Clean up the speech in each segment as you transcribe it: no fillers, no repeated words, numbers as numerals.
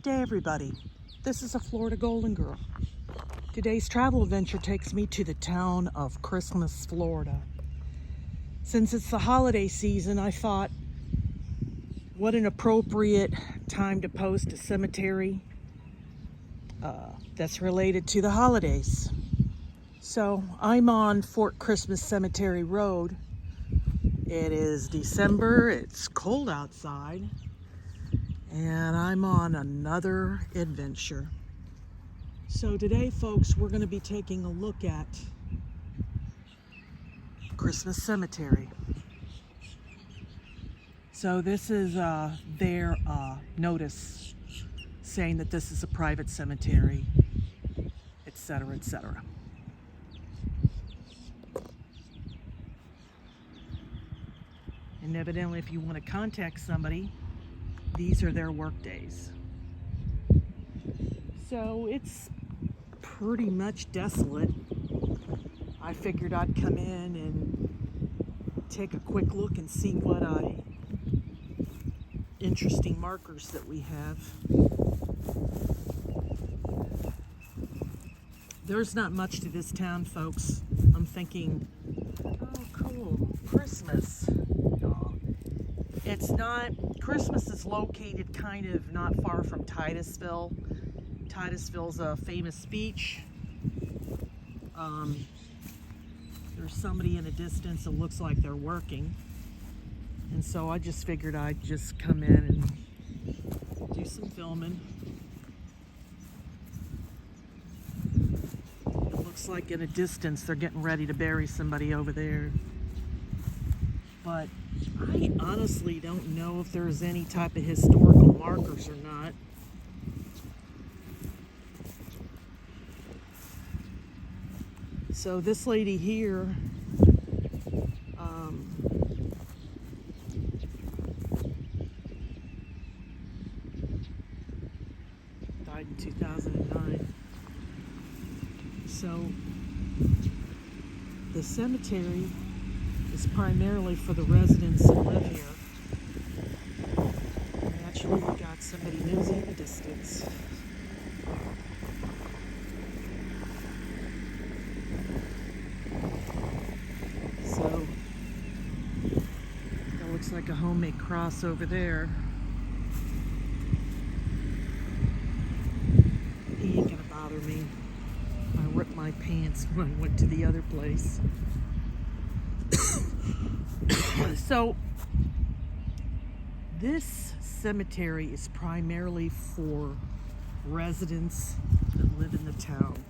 Good day, everybody. This is a Florida Golden Girl. Today's travel adventure takes me to the town of Christmas, Florida. Since it's the holiday season, I thought, what an appropriate time to post a cemetery that's related to the holidays. So I'm on Fort Christmas Cemetery Road. It is December, it's cold outside, and I'm on another adventure. So today, folks, we're going to be taking a look at Christmas Cemetery. So this is their notice saying that this is a private cemetery, etc., etc. And evidently, if you want to contact somebody, these are their work days. So it's pretty much desolate. I figured I'd come in and take a quick look and see what interesting markers that we have. There's not much to this town, folks. I'm thinking, oh, cool, Christmas. No, it's not. Christmas is located kind of not far from Titusville. Titusville's a famous beach. There's somebody in the distance that looks like they're working. And so I just figured I'd just come in and do some filming. It looks like in a distance they're getting ready to bury somebody over there. But I honestly don't know if there's any type of historical markers or not. So this lady here, died in 2009. So the cemetery is primarily for the residents that live here. And actually, we got somebody nosy in the distance. So that looks like a homemade cross over there. He ain't gonna bother me. I ripped my pants when I went to the other place. So this cemetery is primarily for residents that live in the town.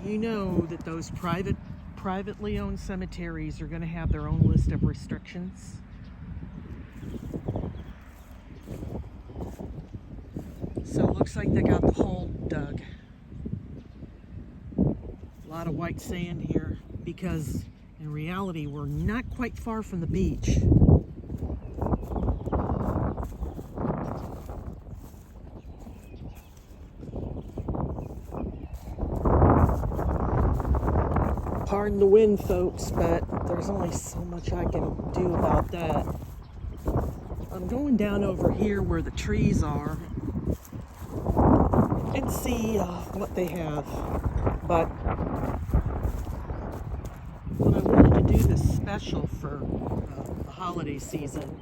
You know that those privately owned cemeteries are going to have their own list of restrictions. So it looks like they got the hole dug. A lot of white sand here because in reality we're not quite far from the beach. Pardon the wind, folks, but there's only so much I can do about that. I'm going down over here where the trees are and see what they have. But when I wanted to do this special for the holiday season,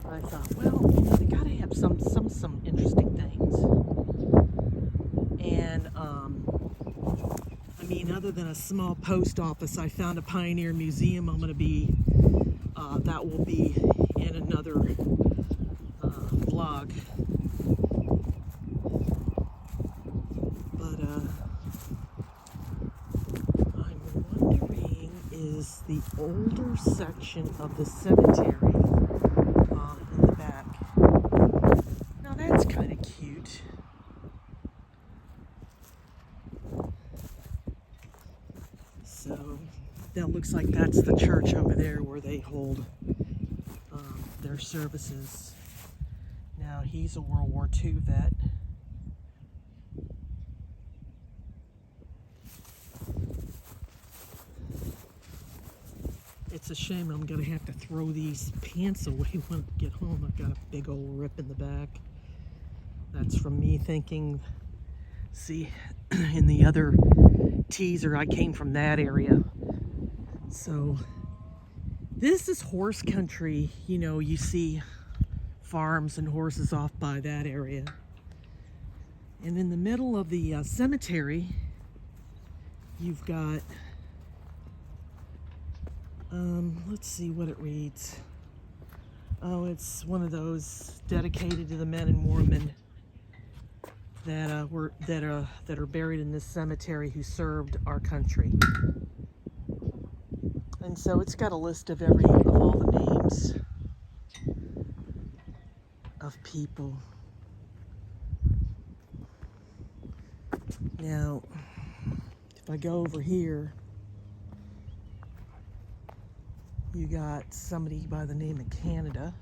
I thought, well, they gotta have some interesting things. And I mean, other than a small post office, I found a Pioneer Museum. I'm going to be, that will be in another vlog. But I'm wondering, is the older section of the cemetery in the back? Now that's kind of cute. So that looks like that's the church over there where they hold their services. Now he's a World War II vet. It's a shame I'm going to have to throw these pants away when I get home. I've got a big old rip in the back. That's from me thinking, see, in the other teaser, I came from that area. So this is horse country. You know, you see farms and horses off by that area. And in the middle of the cemetery, you've got, let's see what it reads. Oh, it's one of those dedicated to the men and women that are buried in this cemetery who served our country. And so it's got a list of all the names of people. Now, if I go over here, you got somebody by the name of Canada.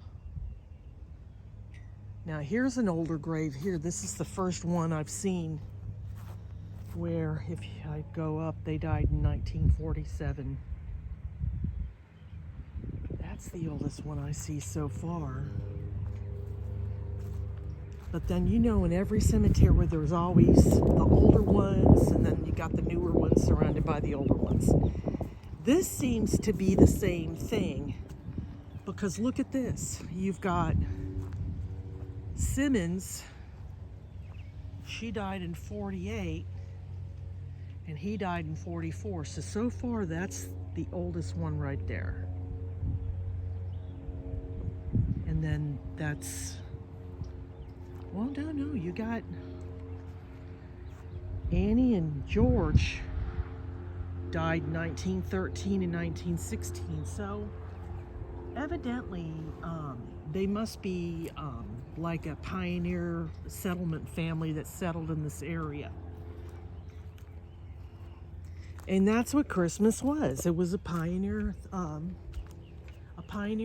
Now here's an older grave here. This is the first one I've seen where, if I go up, they died in 1947. That's the oldest one I see so far. But then, you know, in every cemetery where there's always the older ones and then you got the newer ones surrounded by the older ones. This seems to be the same thing, because look at this. You've got Simmons, she died in 48 and he died in 44. So far that's the oldest one right there. And then that's, well, no, you got Annie and George died in 1913 and 1916. So evidently they must be like a pioneer settlement family that settled in this area. And that's what Christmas was. It was a pioneer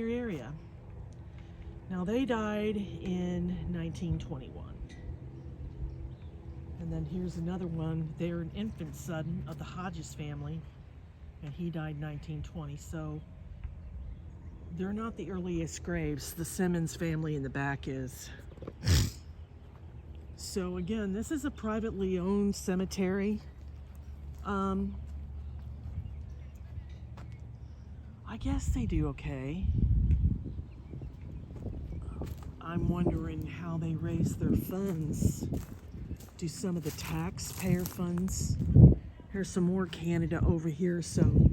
area. Now they died in 1921. And then here's another one. They're an infant son of the Hodges family, and he died in 1920. So they're not the earliest graves. The Simmons family in the back is. So again, this is a privately owned cemetery. I guess they do okay. I'm wondering how they raise their funds. Do some of the taxpayer funds. Here's some more Canada over here. So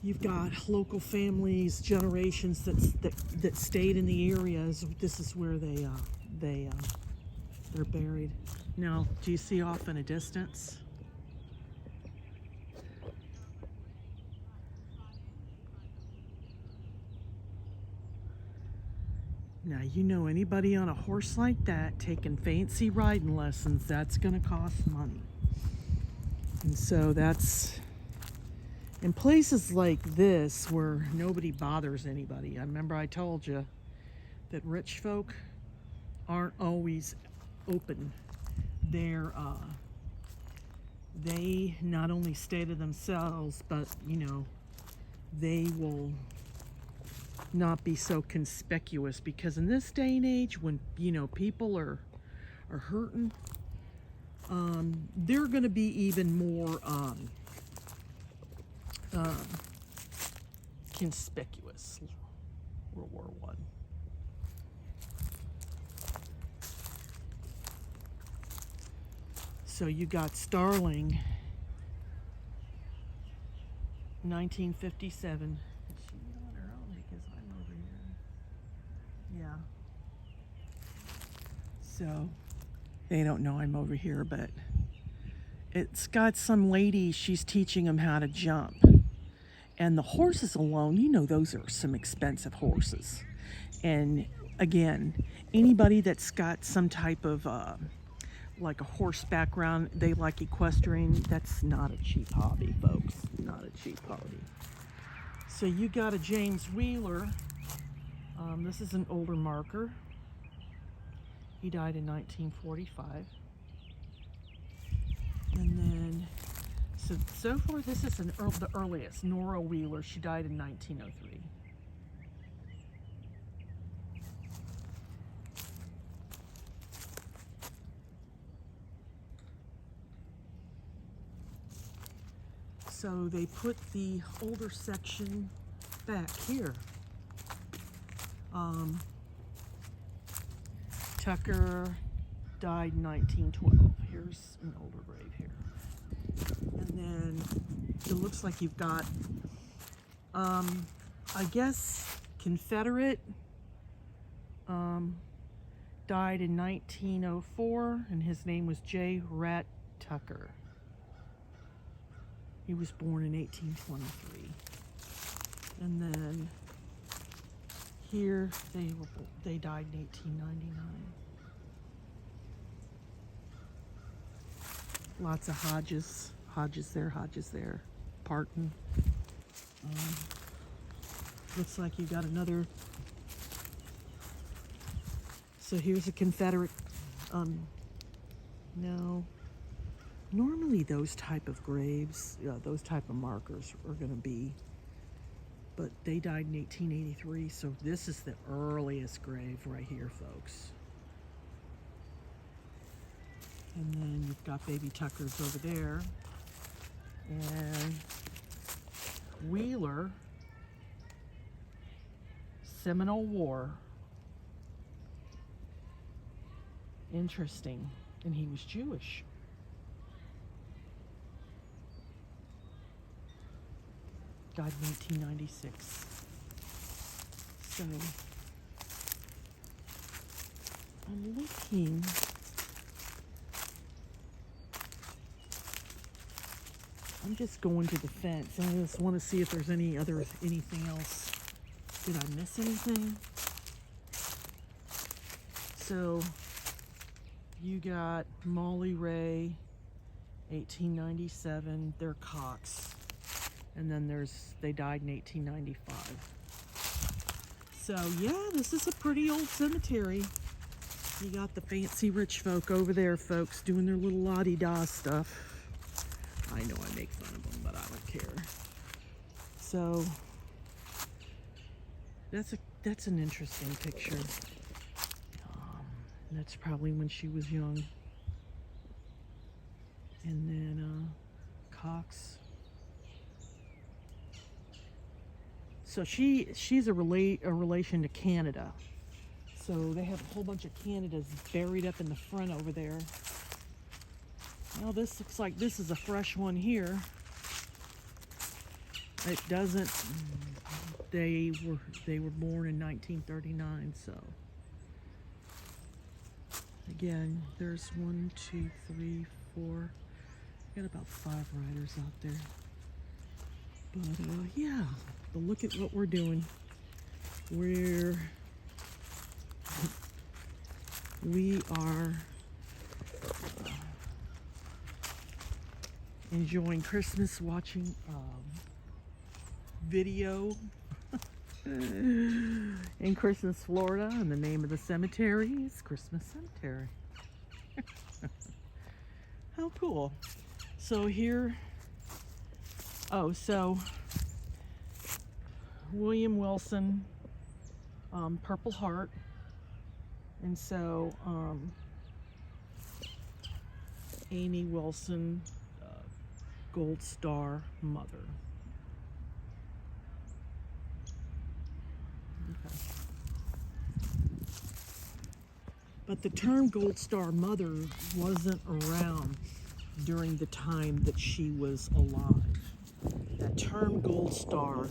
you've got local families, generations that stayed in the areas. This is where they're buried. Now, do you see off in a distance? Now, you know, anybody on a horse like that taking fancy riding lessons, that's going to cost money. And so that's in places like this where nobody bothers anybody. I remember I told you that rich folk aren't always open. They not only stay to themselves, but, you know, they will not be so conspicuous, because in this day and age when, you know, people are hurting, they're going to be even more conspicuous. World War I. So you got Starling, 1957. Yeah. So they don't know I'm over here, but it's got some lady, she's teaching them how to jump. And the horses alone, you know, those are some expensive horses. And again, anybody that's got some type of like a horse background, they like equestrian, that's not a cheap hobby, folks. Not a cheap hobby. So you got a James Wheeler. This is an older marker. He died in 1945. And then, so far this is the earliest, Nora Wheeler. She died in 1903. So they put the older section back here. Tucker died in 1912. Here's an older grave here. And then it looks like you've got, I guess, Confederate, died in 1904, and his name was J. Rat Tucker. He was born in 1823. And then here they died in 1899. Lots of Hodges there, Parton. Looks like you got another. So here's a Confederate. No. Normally those type of graves, those type of markers are going to be, but they died in 1883, so this is the earliest grave right here, folks. And then you've got baby Tuckers over there. And Wheeler, Seminole War. Interesting. And he was Jewish. Died in 1896. So I'm looking. I'm just going to the fence. I just want to see if there's anything else. Did I miss anything? So you got Molly Ray, 1897. They're Cox. And then they died in 1895. So yeah, this is a pretty old cemetery. You got the fancy rich folk over there, folks, doing their little la-di-da stuff. I know I make fun of them, but I don't care. So that's an interesting picture. That's probably when she was young. And then Cox. So she's a relation to Canada. So they have a whole bunch of Canadas buried up in the front over there. Well, this looks like this is a fresh one here. It doesn't. They were born in 1939. So again, there's 1, 2, 3, 4. Got about 5 riders out there. But yeah, but look at what we're doing. We are enjoying Christmas, watching video in Christmas, Florida, and the name of the cemetery is Christmas Cemetery. How cool. So here, so William Wilson, Purple Heart, and so Amy Wilson, Gold Star Mother. Okay. But the term Gold Star Mother wasn't around during the time that she was alive. That term Gold Star,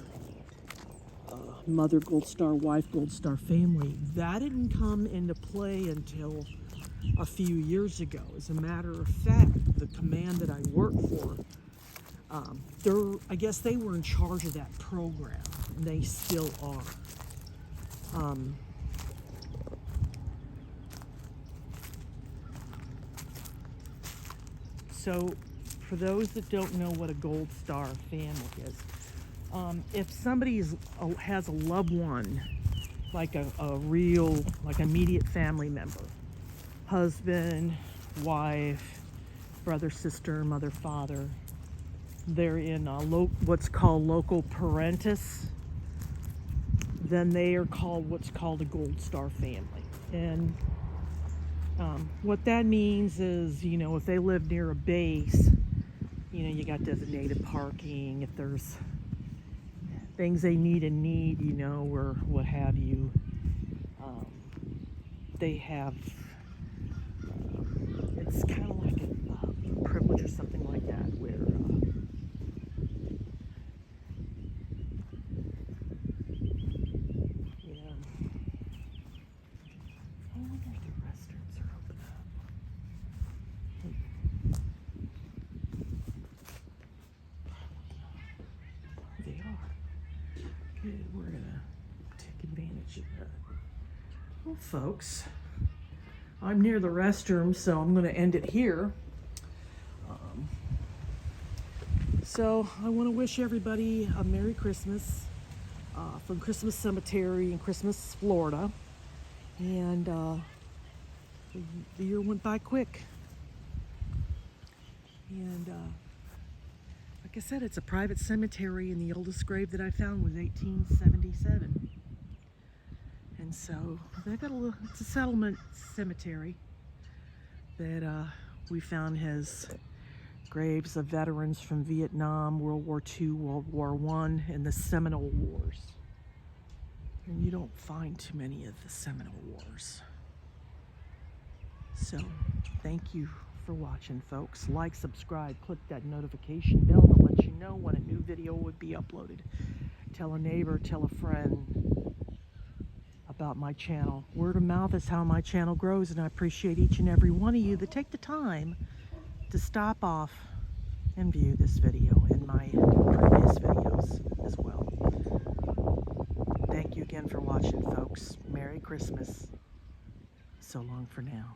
Mother Gold Star, Wife Gold Star, Family, that didn't come into play until a few years ago. As a matter of fact, the command that I work for, I guess they were in charge of that program, and they still are. So for those that don't know what a Gold Star family is, if somebody has a loved one, like a real, like immediate family member, husband, wife, brother, sister, mother, father, they're in what's called local parentis, then they are called what's called a Gold Star family. And what that means is, if they live near a base, You know, you got designated parking if there's things they need, you know, or what have you. They have, it's kind of like a privilege or something like that, where you know, I wonder if the restrooms are open up. They are. Good, we're gonna take advantage of that. Well, folks, I'm near the restroom, so I'm gonna end it here. So I want to wish everybody a Merry Christmas from Christmas Cemetery in Christmas, Florida. And the year went by quick. And like I said, it's a private cemetery, and the oldest grave that I found was 1877. And so they got it's a settlement cemetery that we found has graves of veterans from Vietnam, World War II, World War I, and the Seminole Wars. And you don't find too many of the Seminole Wars. So, thank you for watching, folks. Like, subscribe, click that notification bell to let you know when a new video would be uploaded. Tell a neighbor, tell a friend about my channel. Word of mouth is how my channel grows, and I appreciate each and every one of you that take the time to stop off and view this video and my previous videos as well. Thank you again for watching, folks. Merry Christmas. So long for now.